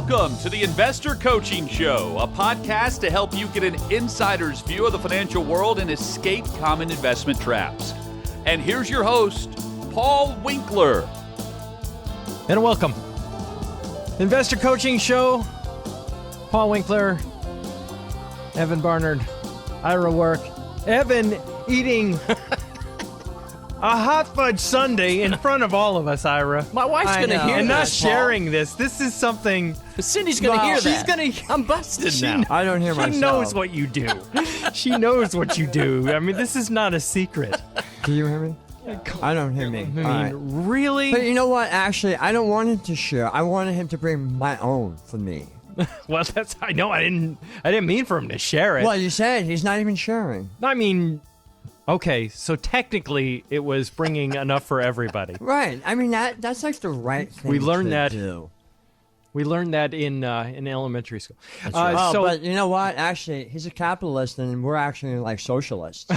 Welcome to the Investor Coaching Show, a podcast to help you get an insider's view of the financial world and escape common investment traps. And here's your host, Paul Winkler. And welcome. Investor Coaching Show, Paul Winkler, Evan Barnard, Ira Work. Evan eating a hot fudge sundae in front of all of us, Ira. My wife's going to hear and that, not sharing this. This is something. Cindy's going to hear that. She's going to. I'm busted now. I don't hear myself. She knows what you do. She knows what you do. I mean, this is not a secret. Do you hear me? I don't hear me. I mean, really? But you know what? Actually, I don't want him to share. I wanted him to bring my own for me. Well, that's. I know. I didn't mean for him to share it. Well, you said he's not even sharing. I mean. Okay, so technically it was bringing enough for everybody. Right. I mean, that's like the right thing We learned to that. do. We learned that in elementary school. That's right. But you know what? Actually, he's a capitalist, and we're actually like socialists.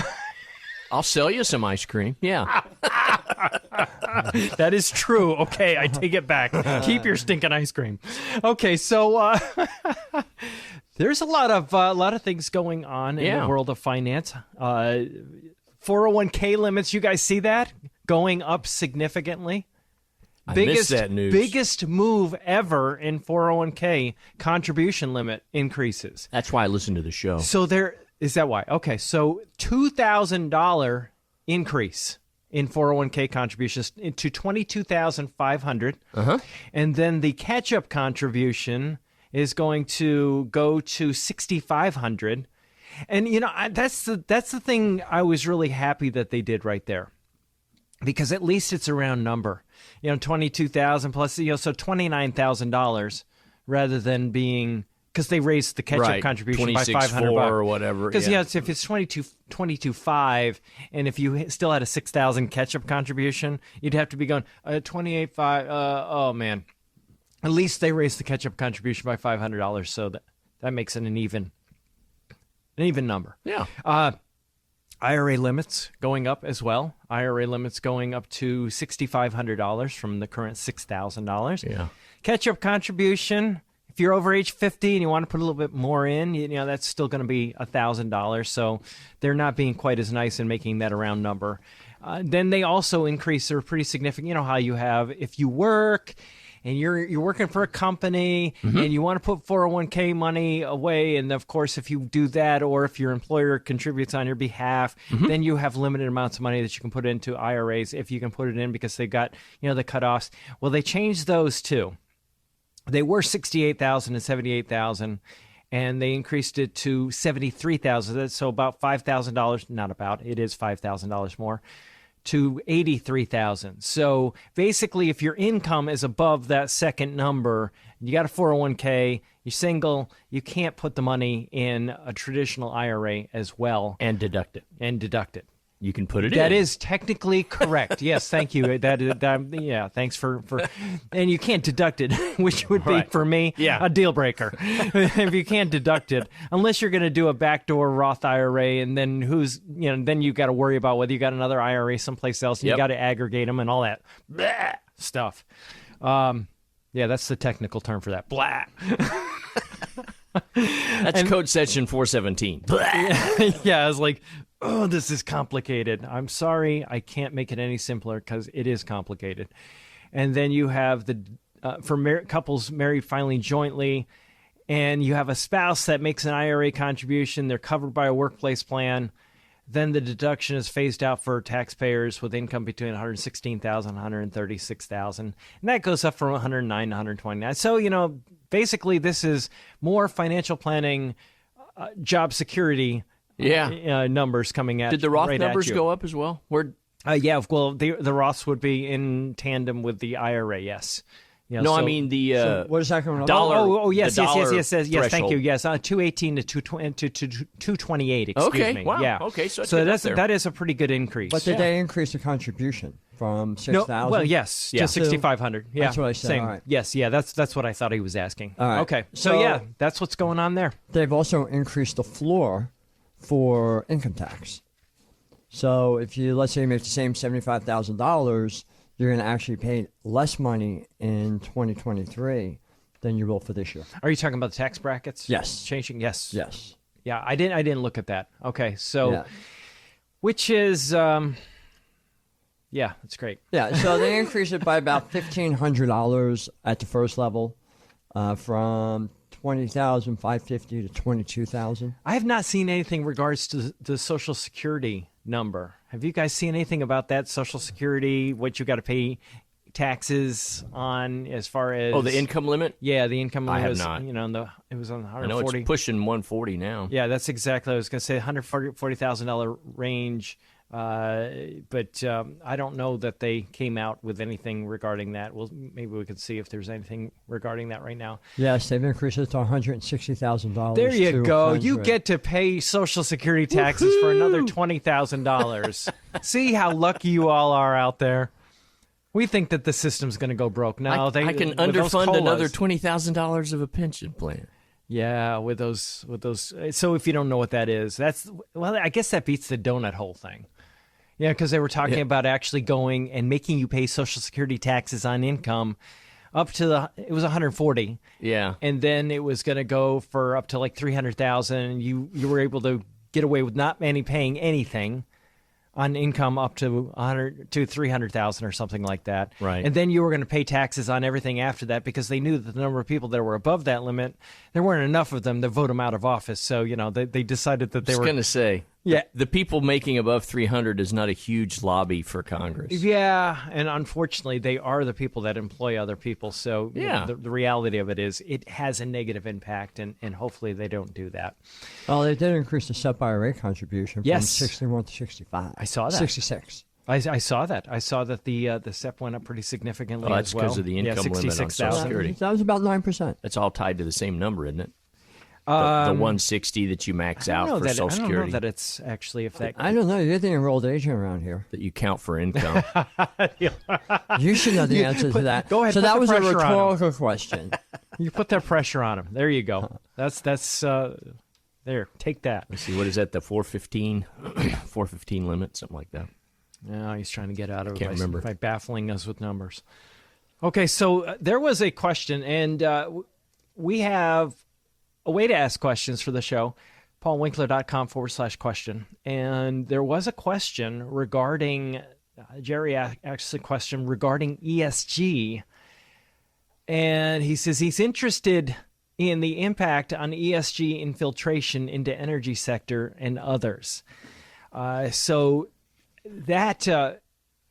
I'll sell you some ice cream. Yeah. that is true. Okay, I take it back. Keep your stinking ice cream. Okay, so there's a lot of things going on in the world of finance. 401k limits, you guys see that? Going up significantly. I missed that news. Biggest move ever in 401k contribution limit increases. That's why I listen to the show. So is that why? Okay, so $2,000 increase in 401k contributions to $22,500. Uh-huh. And then the catch-up contribution is going to go to $6,500. And, you know, that's the thing I was really happy that they did right there. Because at least it's a round number. You know, $22,000 plus, you know, so $29,000 rather than being, because they raised the catch-up contribution by $500 or whatever. Because, if it's $22,500, and if you still had a $6,000 catch-up contribution, you'd have to be going, $28,500, oh, man. At least they raised the catch-up contribution by $500, so that makes it an even number. Yeah. IRA limits going up as well. IRA limits going up to $6,500 from the current $6,000. Yeah. Catch-up contribution, if you're over age 50 and you want to put a little bit more in, you know, that's still going to be $1,000. So they're not being quite as nice in making that a round number. Then they also increase, they're pretty significant. You know how you have, if you work and you're working for a company and you want to put 401k money away, and of course if you do that, or if your employer contributes on your behalf, then you have limited amounts of money that you can put into IRAs if you can put it in, because they got, you know, the cutoffs. Well, they changed those too. They were $68,000 and $78,000, and they increased it to $73,000. So about $5,000, not about, it is $5,000 more, to $83,000. So basically, if your income is above that second number, you got a 401k, you're single, you can't put the money in a traditional IRA as well. And deduct it. You can put it in. That is technically correct. Yes, thank you. Yeah, thanks for and you can't deduct it, which would be for me a deal breaker. If you can't deduct it, unless you're going to do a backdoor Roth IRA, and then then you got to worry about whether you got another IRA someplace else, and you got to aggregate them and all that stuff. Yeah, that's the technical term for that. Blah. That's code section 417. Yeah, I was like, oh, this is complicated. I'm sorry, I can't make it any simpler because it is complicated. And then you have for couples married filing jointly, and you have a spouse that makes an IRA contribution. They're covered by a workplace plan. Then the deduction is phased out for taxpayers with income between $116,000 and $136,000. And that goes up from $109,000 to $129,000. So, you know, basically this is more financial planning, job security numbers coming at you. Did the Roth numbers go up as well? Yeah, well, the Roths would be in tandem with the IRA, yes. Yeah, no, I mean the what is that coming up? Dollar. Yes. Thank threshold. you. Yes, 218 to 228. Excuse me. Wow. Yeah. Okay, so that is a pretty good increase. But did they increase the contribution from 6,000? No, well, yes, to 6,500. Yeah, that's what I said. Same. All right. Yes, yeah, that's what I thought he was asking. All right. Okay, so yeah, that's what's going on there. They've also increased the floor for income tax. So if you, let's say, you make the same $75,000, you're going to actually pay less money in 2023 than you will for this year. Are you talking about the tax brackets? Yes. Changing? Yes. Yes. Yeah, I didn't look at that. Okay, so Yeah. which is yeah, that's great. Yeah, so they increased it by about $1,500 at the first level, from $20,550 to $22,000. I have not seen anything in regards to the Social Security number. Have you guys seen anything about that Social Security? What you got to pay taxes on as far as the income limit? Yeah, the income limit. I have was, not. It was on the 140. I know it's pushing 140 now. Yeah, that's exactly what I was going to say. $140,000 range. But I don't know that they came out with anything regarding that. Well, maybe we could see if there's anything regarding that right now. Yes, they've increased it to $160,000. There you go. You 100. get to pay Social Security taxes for another $20,000. See how lucky you all are out there. We think that the system's going to go broke. No, I can underfund another $20,000 of a pension plan. Yeah, with those. So if you don't know what that is, I guess that beats the donut hole thing. Yeah, because they were talking about actually going and making you pay Social Security taxes on income up to it was 140. Yeah, and then it was going to go for up to like 300,000. You were able to get away with not paying anything on income up to 100 to 300,000 or something like that. Right. And then you were going to pay taxes on everything after that because they knew that the number of people that were above that limit, there weren't enough of them to vote them out of office. So, they decided that they were going to say, yeah, the people making above 300 is not a huge lobby for Congress. Yeah, and unfortunately, they are the people that employ other people. So the reality of it is it has a negative impact, and hopefully they don't do that. Well, they did increase the SEP IRA contribution from 61 to 65. I saw that. 66. I saw that. I saw that the SEP went up pretty significantly that's as well. because of the income limit on Social Security. That was about 9%. It's all tied to the same number, isn't it? The 160 that you max out for Social Security. I don't know that it's actually if that. I don't know. You're the enrolled agent around here. That you count for income. You should know the answer to that. Go ahead. So that was a rhetorical question. You put that pressure on him. There you go. That's there. Take that. Let's see. What is that? The 415 limit, something like that. No, he's trying to get out of it by baffling us with numbers. Okay, so there was a question, and we have a way to ask questions for the show, paulwinkler.com/question. And there was a question regarding, Jerry asked a question regarding ESG. And he says he's interested in the impact on ESG infiltration into energy sector and others. So that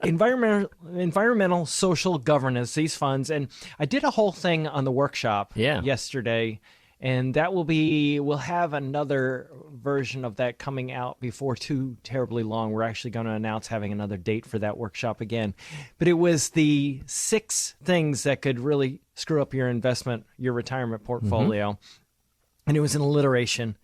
environmental social governance, these funds, and I did a whole thing on the workshop yesterday. And we'll have another version of that coming out before too terribly long. We're actually going to announce having another date for that workshop again. But it was the 6 things that could really screw up your retirement portfolio. Mm-hmm. And it was an alliteration.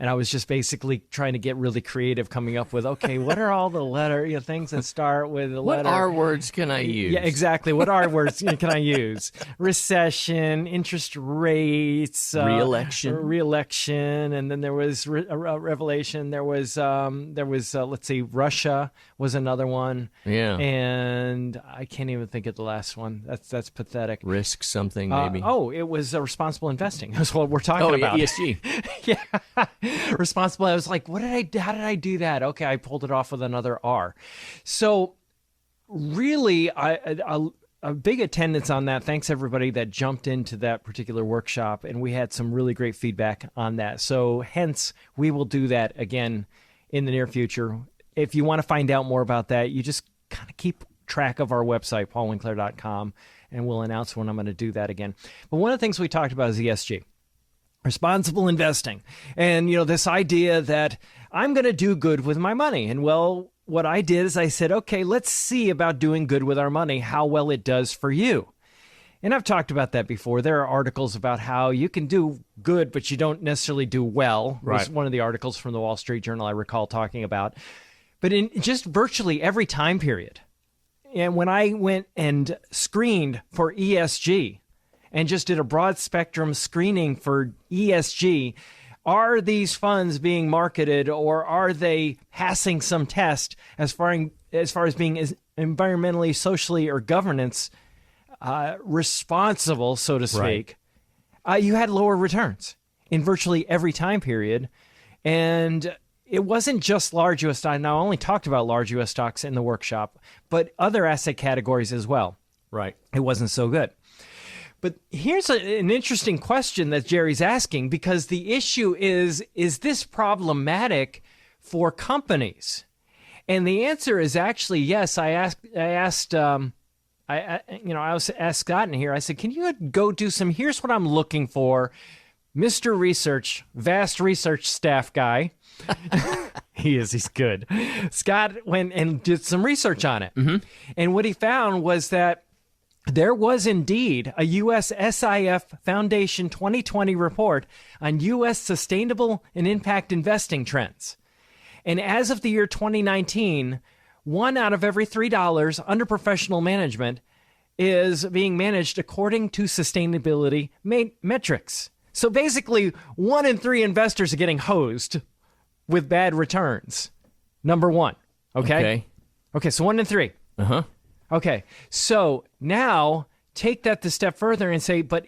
And I was just basically trying to get really creative, coming up with, okay, what are all the things that start with a letter? What R words can I use? Yeah, exactly. What R words can I use? Recession, interest rates, re-election, and then there was revelation. There was let's see, Russia was another one. Yeah, and I can't even think of the last one. That's pathetic. Risk something maybe. It was responsible investing. That's what we're talking about. ESG. Yeah. Responsible. I was like, how did I do that? Okay, I pulled it off with another R. So really, a big attendance on that. Thanks everybody that jumped into that particular workshop, and we had some really great feedback on that. So hence, we will do that again in the near future. If you want to find out more about that, you just kind of keep track of our website, paulwinkler.com, and we'll announce when I'm going to do that again. But one of the things we talked about is ESG. Responsible investing. And, this idea that I'm going to do good with my money. And what I did is I said, okay, let's see about doing good with our money, how well it does for you. And I've talked about that before. There are articles about how you can do good, but you don't necessarily do well. Right. It was one of the articles from the Wall Street Journal I recall talking about. But in just virtually every time period. And when I went and screened for ESG, and just did a broad spectrum screening for ESG. Are these funds being marketed, or are they passing some test as far as being environmentally, socially, or governance responsible, so to speak? you had lower returns in virtually every time period. And it wasn't just large U.S. stocks. Now, I only talked about large U.S. stocks in the workshop, but other asset categories as well. Right. It wasn't so good. But here's an interesting question that Jerry's asking, because the issue is this problematic for companies? And the answer is actually yes. I asked Scott in here, I said, can you go do some, here's what I'm looking for, Mr. Research, vast research staff guy. He's good. Scott went and did some research on it. Mm-hmm. And what he found was that there was indeed a U.S. SIF Foundation 2020 report on U.S. sustainable and impact investing trends. And as of the year 2019, 1 out of every $3 under professional management is being managed according to sustainability metrics. So basically, 1 in 3 investors are getting hosed with bad returns. Number one. Okay, so 1 in 3. Uh-huh. Okay, so now take that the step further and say, but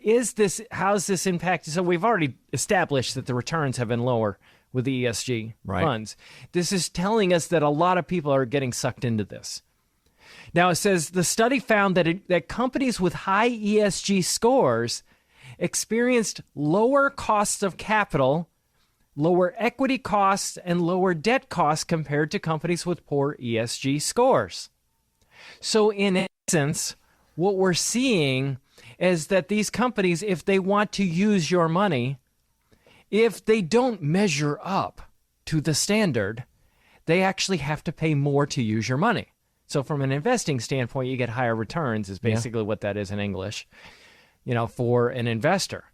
how's this impacted? So we've already established that the returns have been lower with the ESG funds. This is telling us that a lot of people are getting sucked into this. Now it says the study found that companies with high ESG scores experienced lower costs of capital, lower equity costs, and lower debt costs compared to companies with poor ESG scores. So in essence, what we're seeing is that these companies, if they want to use your money, if they don't measure up to the standard, they actually have to pay more to use your money. So from an investing standpoint, you get higher returns is basically what that is in English, for an investor.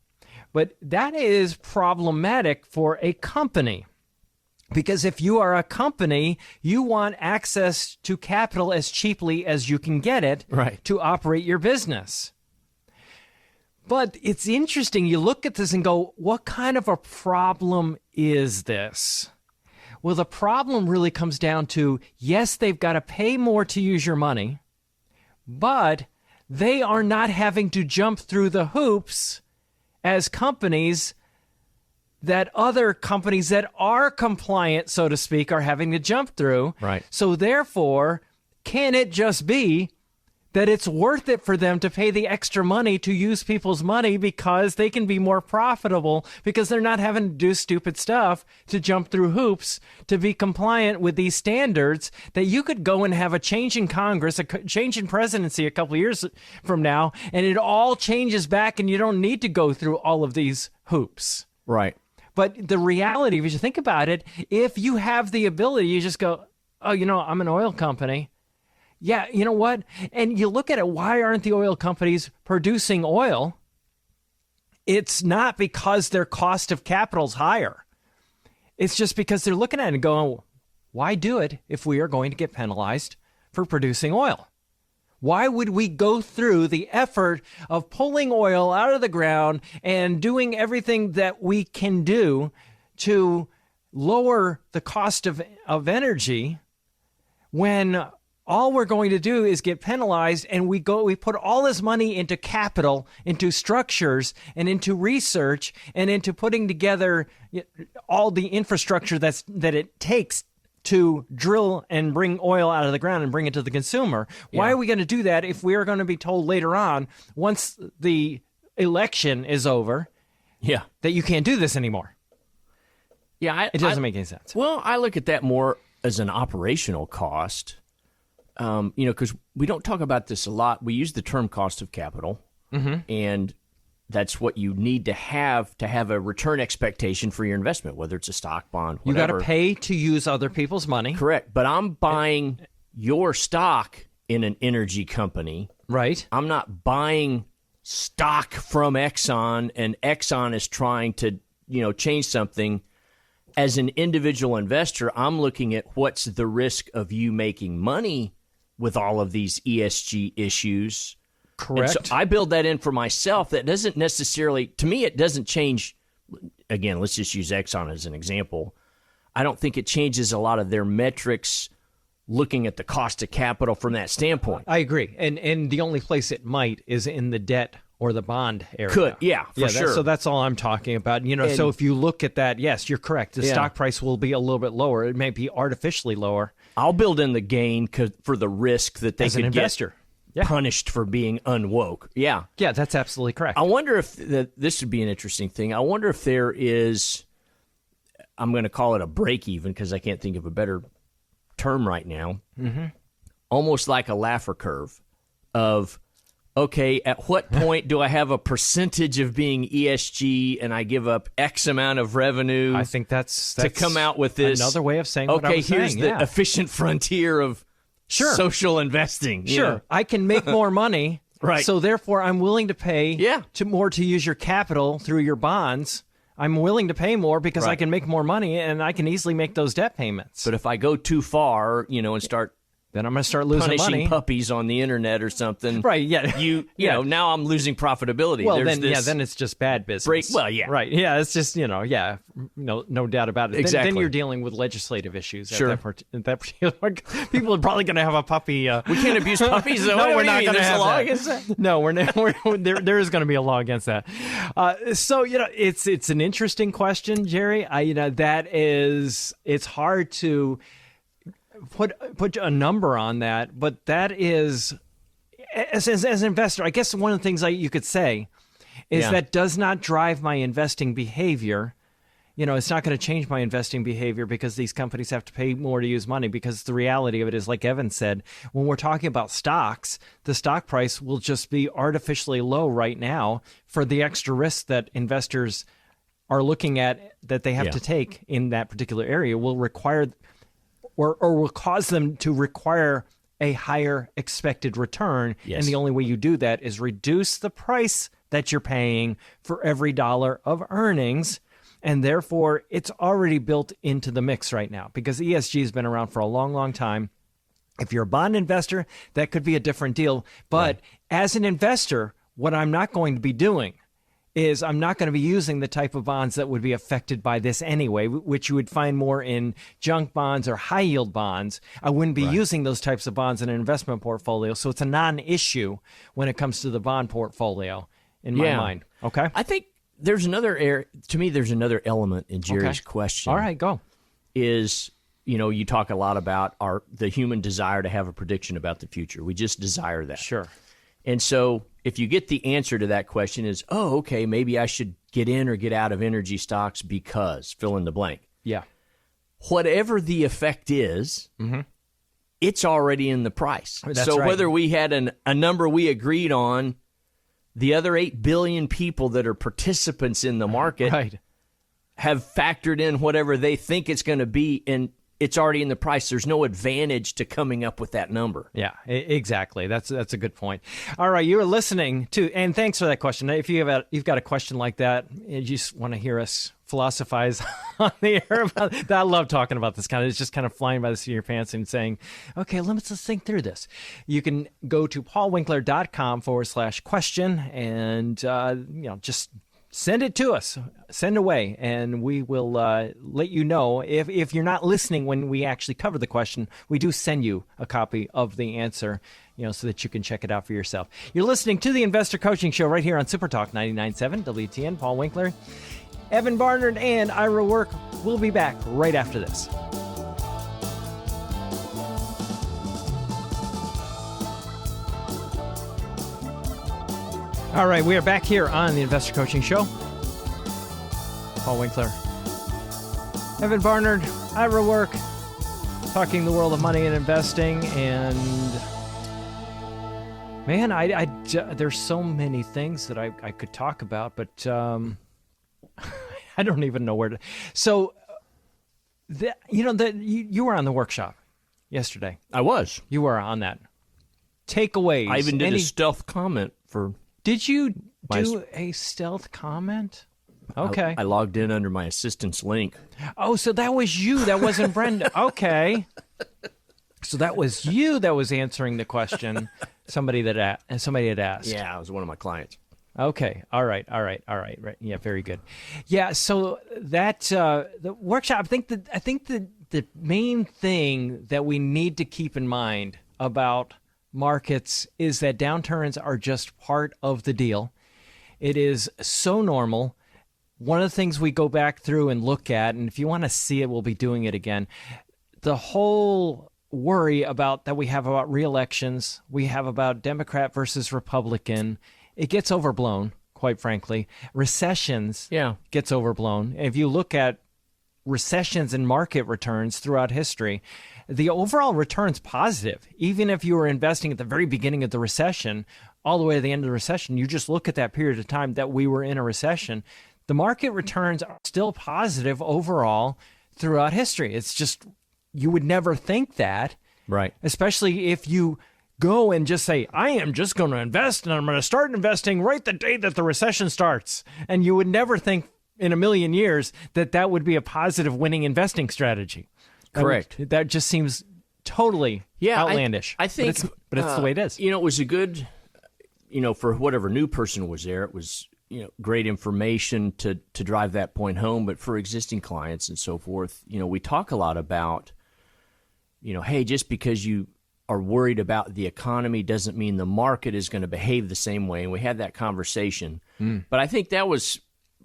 But that is problematic for a company. Because if you are a company, you want access to capital as cheaply as you can get it to operate your business. But it's interesting. You look at this and go, what kind of a problem is this? Well, the problem really comes down to, yes, they've got to pay more to use your money, but they are not having to jump through the hoops as companies that other companies that are compliant, so to speak, are having to jump through. Right. So therefore, can it just be that it's worth it for them to pay the extra money to use people's money because they can be more profitable because they're not having to do stupid stuff to jump through hoops to be compliant with these standards that you could go and have a change in Congress, a change in presidency a couple of years from now, and it all changes back and you don't need to go through all of these hoops. Right. But the reality, if you think about it, if you have the ability, you just go, oh, I'm an oil company. Yeah, you know what? And you look at it, why aren't the oil companies producing oil? It's not because their cost of capital is higher. It's just because they're looking at it and going, why do it if we are going to get penalized for producing oil? Why would we go through the effort of pulling oil out of the ground and doing everything that we can do to lower the cost of energy when all we're going to do is get penalized, and we put all this money into capital, into structures, and into research, and into putting together all the infrastructure that it takes to drill and bring oil out of the ground and bring it to the consumer. Why are we going to do that if we are going to be told later on, once the election is over, that you can't do this anymore? Yeah, it doesn't make any sense. Well, I look at that more as an operational cost. Because we don't talk about this a lot. We use the term cost of capital, and that's what you need to have a return expectation for your investment, whether it's a stock, bond, whatever. You got to pay to use other people's money. Correct. But I'm buying your stock in an energy company. Right. I'm not buying stock from Exxon, and Exxon is trying to, change something. As an individual investor, I'm looking at what's the risk of you making money with all of these ESG issues. Correct. And so I build that in for myself. That doesn't necessarily, to me, it doesn't change. Again, let's just use Exxon as an example. I don't think it changes a lot of their metrics looking at the cost of capital from that standpoint. I agree. And the only place it might is in the debt or the bond area. Could, yeah, for sure. So that's all I'm talking about. So if you look at that, yes, you're correct. The stock price will be a little bit lower. It may be artificially lower. I'll build in the gain for the risk that they As an could investor. get punished for being unwoke. Yeah. Yeah, that's absolutely correct. I wonder if this would be an interesting thing. I wonder if there is, I'm going to call it a break even because I can't think of a better term right now. Mm-hmm. Almost like a Laffer curve of, okay, at what point do I have a percentage of being ESG and I give up X amount of revenue? I think that's to come out with this. Another way of saying what I okay, was here's saying. the efficient frontier of social investing. Sure. I can make more money. Right. So therefore, I'm willing to pay more to use your capital through your bonds. I'm willing to pay more because I can make more money and I can easily make those debt payments. But if I go too far, and start then I'm going to start losing punishing money. puppies on the internet or something. Right, yeah. You know, now I'm losing profitability. Well, There's then it's just bad business. Right, yeah, it's just, no doubt about it. Exactly. Then you're dealing with legislative issues. Sure. At that particular people are probably going to have a puppy. We can't abuse puppies, though. No, we're not going to have a law that. against that? No, there is going to be a law against that. So, it's an interesting question, Jerry. It's hard to put a number on that, but that is, as an investor, I guess one of the things you could say is that does not drive my investing behavior. It's not going to change my investing behavior because these companies have to pay more to use money, because the reality of it is, like Evan said, when we're talking about stocks, the stock price will just be artificially low right now for the extra risk that investors are looking at that they have to take in that particular area will require or will cause them to require a higher expected return. Yes. And the only way you do that is reduce the price that you're paying for every dollar of earnings. And therefore, it's already built into the mix right now because ESG has been around for a long, long time. If you're a bond investor, that could be a different deal. But as an investor, what I'm not going to be doing is I'm not going to be using the type of bonds that would be affected by this anyway, which you would find more in junk bonds or high yield bonds. I wouldn't be using those types of bonds in an investment portfolio. So it's a non-issue when it comes to the bond portfolio in my mind. Okay. I think there's another there's another element in Jerry's question. All right, go. Is, you talk a lot about the human desire to have a prediction about the future. We just desire that. Sure. And so if you get the answer to that question is, okay, maybe I should get in or get out of energy stocks because fill in the blank. Yeah. Whatever the effect is, it's already in the price. That's so right. whether we had a number we agreed on, the other 8 billion people that are participants in the market have factored in whatever they think it's going to be, and it's already in the price. There's no advantage to coming up with that number. Yeah, exactly. That's a good point. All right, you're listening to, and thanks for that question. If you've got a question like that, and you just want to hear us philosophize on the air about that, I love talking about this kind of. It's just kind of flying by the seat of your pants and saying, okay, let's think through this. You can go to paulwinkler.com/question and just send it to us. Send away, and we will let you know. If you're not listening when we actually cover the question, we do send you a copy of the answer, so that you can check it out for yourself. You're listening to the Investor Coaching Show right here on Super Talk 99.7 WTN. Paul Winkler, Evan Barnard, and Ira Work will be back right after this. All right, we are back here on the Investor Coaching Show. Paul Winkler, Evan Barnard, Ira Work, talking the world of money and investing. And man, there's so many things that I could talk about, but I don't even know where to. So, you were on the workshop yesterday. I was. You were on that. Takeaways. I even did a stealth comment for. Did you do a stealth comment? Okay. I logged in under my assistant's link. Oh, so that was you. That wasn't Brenda. Okay. So that was you that was answering the question somebody had asked. Yeah, it was one of my clients. Okay. All right. Right. Yeah, very good. Yeah, so that the workshop, I think the main thing that we need to keep in mind about markets is that downturns are just part of the deal. It is so normal. One of the things we go back through and look at, and if you want to see it, we'll be doing it again. The whole worry that we have about re-elections, we have about Democrat versus Republican, it gets overblown, quite frankly. Recessions gets overblown. If you look at recessions and market returns throughout history, the overall return's positive. Even if you were investing at the very beginning of the recession, all the way to the end of the recession, you just look at that period of time that we were in a recession, the market returns are still positive overall throughout history. It's just, you would never think that. Right. Especially if you go and just say, I am just going to invest and I'm going to start investing right the day that the recession starts. And you would never think in a million years that would be a positive winning investing strategy. Correct. That just seems totally outlandish. I think, but it's the way it is. It was a good, for whatever new person was there, it was, great information to drive that point home. But for existing clients and so forth, we talk a lot about, hey, just because you are worried about the economy doesn't mean the market is going to behave the same way. And we had that conversation. But I think that was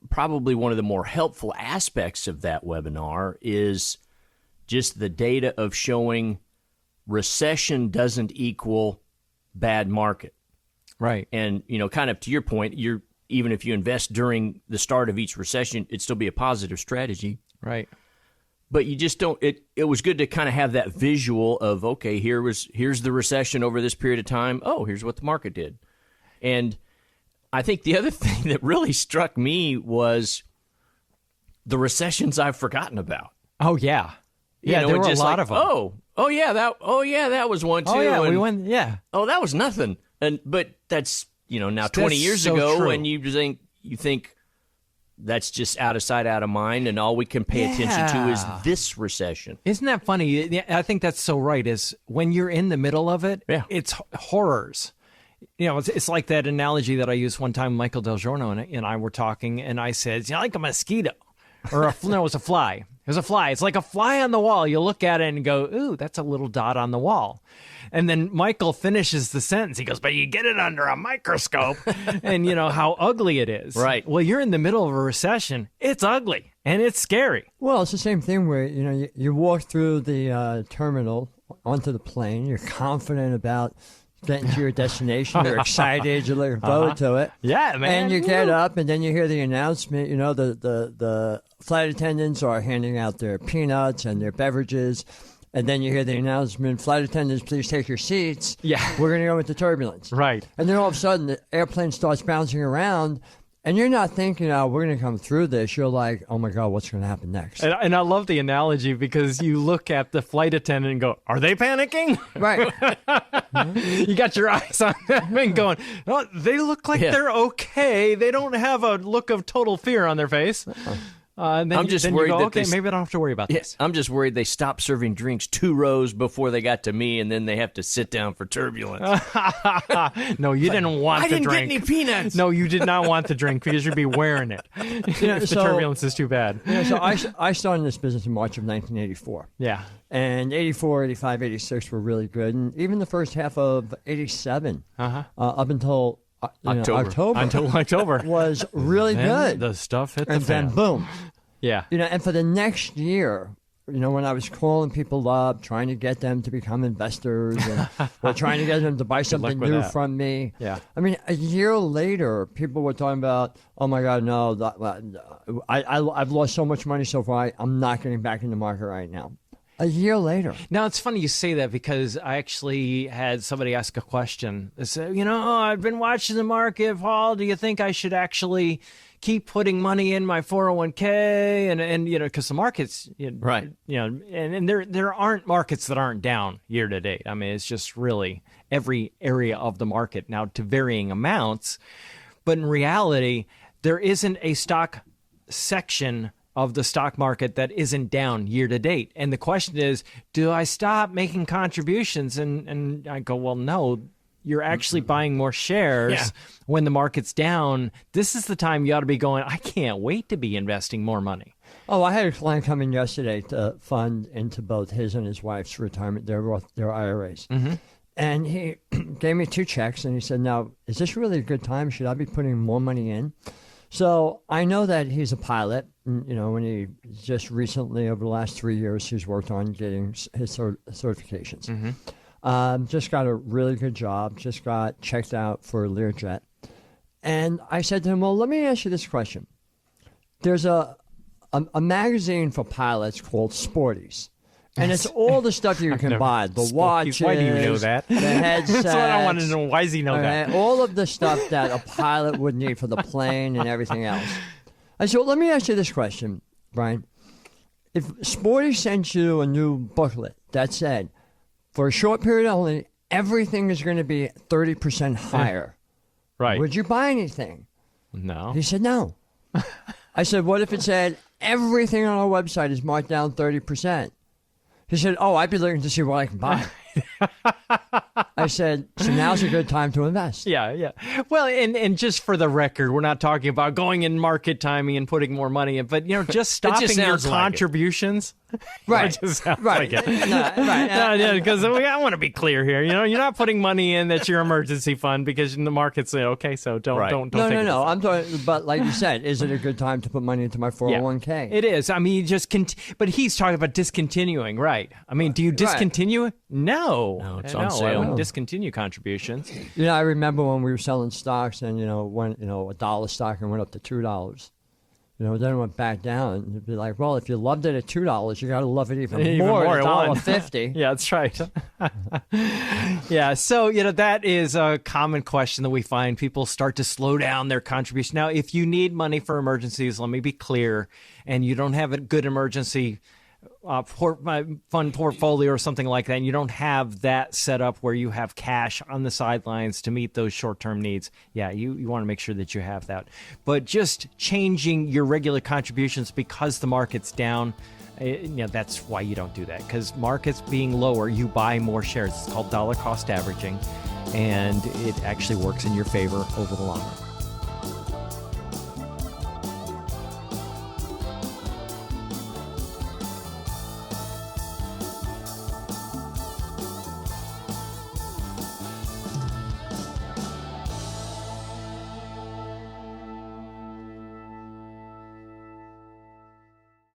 probably one of the more helpful aspects of that webinar is just the data of showing recession doesn't equal bad market. Right. And, kind of to your point, even if you invest during the start of each recession, it'd still be a positive strategy. Right. But you just don't, it was good to kind of have that visual of, okay, here's the recession over this period of time. Oh, here's what the market did. And I think the other thing that really struck me was the recessions I've forgotten about. Oh, yeah. Yeah, there were a lot of them. That was one too. Oh, yeah, and, we went, yeah. Oh, that was nothing. But that's, now 20 years so ago, true. and you think that's just out of sight, out of mind, and all we can pay attention to is this recession. Isn't that funny? I think that's so right, is when you're in the middle of it, it's horrors. It's like that analogy that I used one time. Michael Del Giorno and I were talking, and I said, like a mosquito. Or it was a fly. It was a fly. It's like a fly on the wall. You look at it and go, ooh, that's a little dot on the wall. And then Michael finishes the sentence. He goes, but you get it under a microscope and how ugly it is. Right. Well, you're in the middle of a recession. It's ugly and it's scary. Well, it's the same thing where, you walk through the terminal onto the plane. You're confident about getting to your destination. You're excited. You're looking forward to it. Yeah, man. And you get up, and then you hear the announcement. The flight attendants are handing out their peanuts and their beverages. And then you hear the announcement, flight attendants, please take your seats. Yeah. We're going to go into turbulence. Right. And then all of a sudden, the airplane starts bouncing around. And you're not thinking, we're going to come through this. You're like, oh, my God, what's going to happen next? And I love the analogy because you look at the flight attendant and go, are they panicking? Right. You got your eyes on them and going, oh, they look like they're okay. They don't have a look of total fear on their face. And then I'm just then worried you go, that okay, maybe I don't have to worry about this. I'm just worried they stopped serving drinks 2 rows before they got to me, and then they have to sit down for turbulence. No, you didn't want the drink. I didn't get any peanuts. No, you did not want the drink because you'd be wearing it. If the turbulence is too bad. So I started this business in March of 1984. Yeah. And 84, 85, 86 were really good. And even the first half of 87, up until October was really good. The stuff hit the and fan. then boom. Yeah. And for the next year, when I was calling people up, trying to get them to become investors or trying to get them to buy something new from me. Yeah. I mean, a year later, people were talking about, oh my God, no, I've lost so much money so far, I'm not getting back in the market right now. A year later. Now, it's funny you say that because I actually had somebody ask a question. They said, I've been watching the market, Paul. Do you think I should actually keep putting money in my 401k? And because the markets, right. And there aren't markets that aren't down year to date. I mean, it's just really every area of the market now to varying amounts. But in reality, there isn't a stock section of the stock market that isn't down year to date. And the question is, do I stop making contributions? And I go, well, no, you're actually buying more shares when the market's down. This is the time you ought to be going, I can't wait to be investing more money. Oh, I had a client come in yesterday to fund into both his and his wife's retirement, their IRAs. Mm-hmm. And he gave me 2 checks, and he said, now, is this really a good time? Should I be putting more money in? So I know that he's a pilot. And, when he just recently, over the last 3 years, he's worked on getting his certifications. Just got a really good job, just got checked out for Learjet. And I said to him, well, let me ask you this question. There's a magazine for pilots called Sporties. And it's all the stuff you can buy, the watches. Why do you know that? The headsets. That's what I want to know. Why does he know that? All of the stuff that a pilot would need for the plane and everything else. I said, well, let me ask you this question, Brian. If Sporty sent you a new booklet that said, for a short period only, everything is going to be 30% higher, Right. would you buy anything? No. He said, no. I said, what if it said, everything on our website is marked down 30%? He said, oh, I'd be looking to see what I can buy. I said, so now's a good time to invest. Yeah. Well, and just for the record, we're not talking about going in market timing and putting more money in, but, just stopping your contributions. Right. Right. Because I want to be clear here. You're not putting money in that's your emergency fund because the market's okay, so don't No. I'm talking, but like you said, is it a good time to put money into my 401k? Yeah, it is. I mean, but he's talking about discontinuing, right? I mean, do you discontinue it? No, it's on sale. I wouldn't discontinue contributions. I remember when we were selling stocks and, when, $1 stock and went up to $2. Then it went back down. And it'd be like, well, if you loved it at $2, you got to love it even more at $1.50. Yeah, that's right. Yeah, so, that is a common question that we find. People start to slow down their contribution. Now, if you need money for emergencies, let me be clear, and you don't have a good emergency fund portfolio or something like that, and you don't have that set up where you have cash on the sidelines to meet those short-term needs, you want to make sure that you have that. But just changing your regular contributions because the market's down, that's why you don't do that. Because markets being lower, you buy more shares. It's called dollar cost averaging, and it actually works in your favor over the long run.